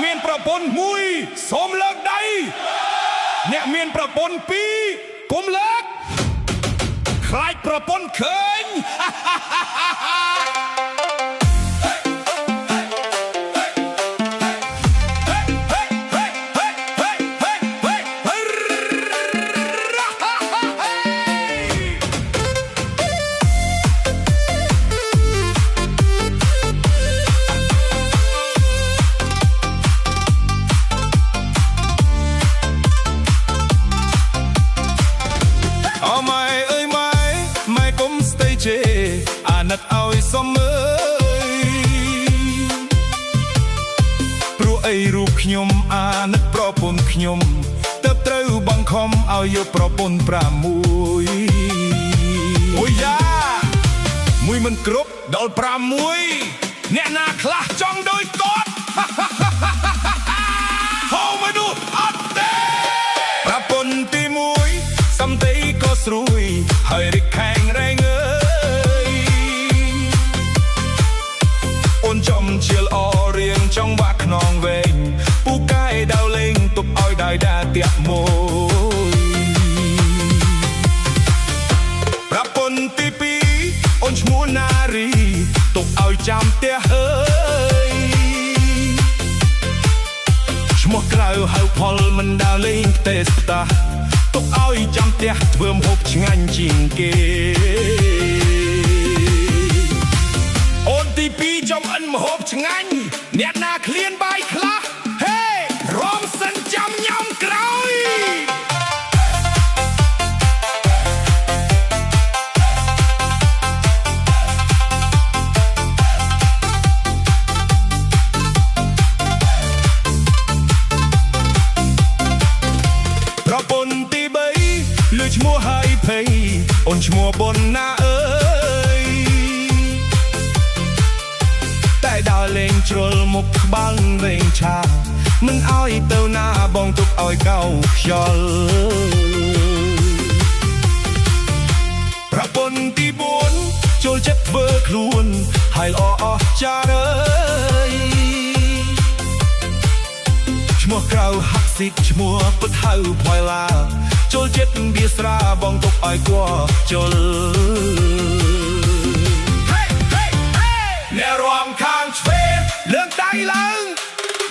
មានប្រពន្ធមួយសូមលើកដៃអ្នកមានប្រពន្ធពីរកុំលើកខ្លាចប្រពន្ធឃើញអាណិតឲ្យសមមើព្រោះអីរូបខ្ញុំអាណិតប្រពន្ធខ្ញុំទើបត្រូវបង្ខំឲ្យយកប្រពន្ធ6អូយ៉ាមួយមិនគ្រប់ដល់6អ្នកណាខ្លះចង់ដូចគាត់ហៅមនុស្សអត់ទេប្រពន្ធទី1សំដីក៏ស្រួយហើយរិះខែងរែងចំជាលអរៀងចង់វាក់ខ្នងវែងពូកែដៅលេងទុកឲ្យដៃដាតាក់មួយប្រពន្ធទី2អូនឈ្មោះណារីទុកឲ្យចាំផ្ទះអើយឈ្មោះក្រៅហៅផលមិនដើរលេងផ្ទះស្តាទុកឲ្យចាំផ្ទះធ្វើម្ហូបឆ្ងាញ់ជាងគេអូនទី2ចំអិនម្ហូបឆ្ងាញ់អ្នកណាឃ្លានបាយខ្លះហេរងសិនចាំញ៉ាំក្រោយប្រពន្ធទី3លើឈ្មោះហើយភ័យអូនឈ្មោះបុនណាអើយដើរលេងជ្រុលមុខក្បាលវែងឆាមិនអោយទៅណាបងទុកឲ្យកៅខ្យល់ប្រពន្ធទី4ចូលចិត្តធ្វើខ្លួនហើយល្អអស់ចារើយឈ្មោះក្រៅហាក់ស៊ីតឈ្មោះពិតហៅផយឡាចូលចិត្តវាស្រាបងទុកឲ្យគួរជលអ្នករួមខាងឆ្វេងលើកដៃឡើង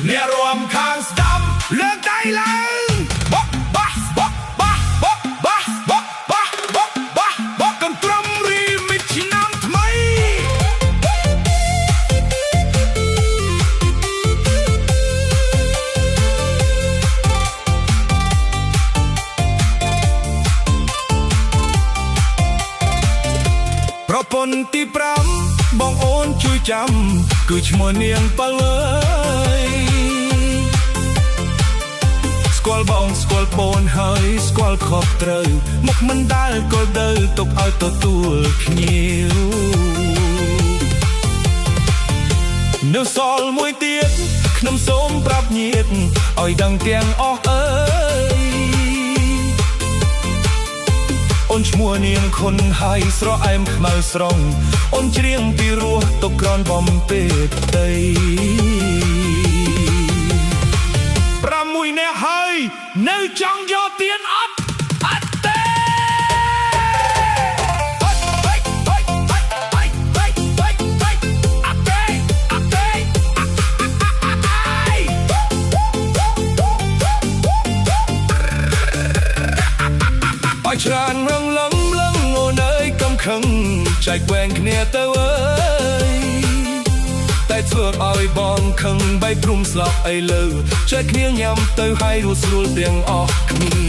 អ្នករួមខាងស្ដាំលើកដៃឡើងបោះបោះបោះបោះបោះបោះបោះបោះបោះបោះបោះកន្ទ្រំរីមិតឆ្នាំថ្មីប្រពន្ធទី5បងអូនជួយចាំគឺឈ្មោះនាងប៉លអើយស្គាល់បងស្គាល់បូនហើយស្គាល់ខុសត្រូវមុខមិនដែលគល់ទៅទុកឲ្យទទួលភ្ញៀវនៅសល់មួយទៀតខ្ញុំសូមប្រាប់ញាតិឲ្យដឹងទាំងអស់អើយអូនឈ្មោះនាងខុនហើយស្រអែមខ្មៅស្រងអូនច្រៀងពីរោះទុកក្រនបំពេតី6នាក់ហើយនៅចង់យកទៀនអត់ទេឲ្យច្រើនរងលំលងអូនអើយកំខឹងចែកវែងគ្នាទៅអើយតែធ្វើឲ្យបងខឹងបែកព្រំស្លាប់អីលើចែកគ្នាញ៉ាំទៅហើយរួចស្រួលទាំងអស់គ្នា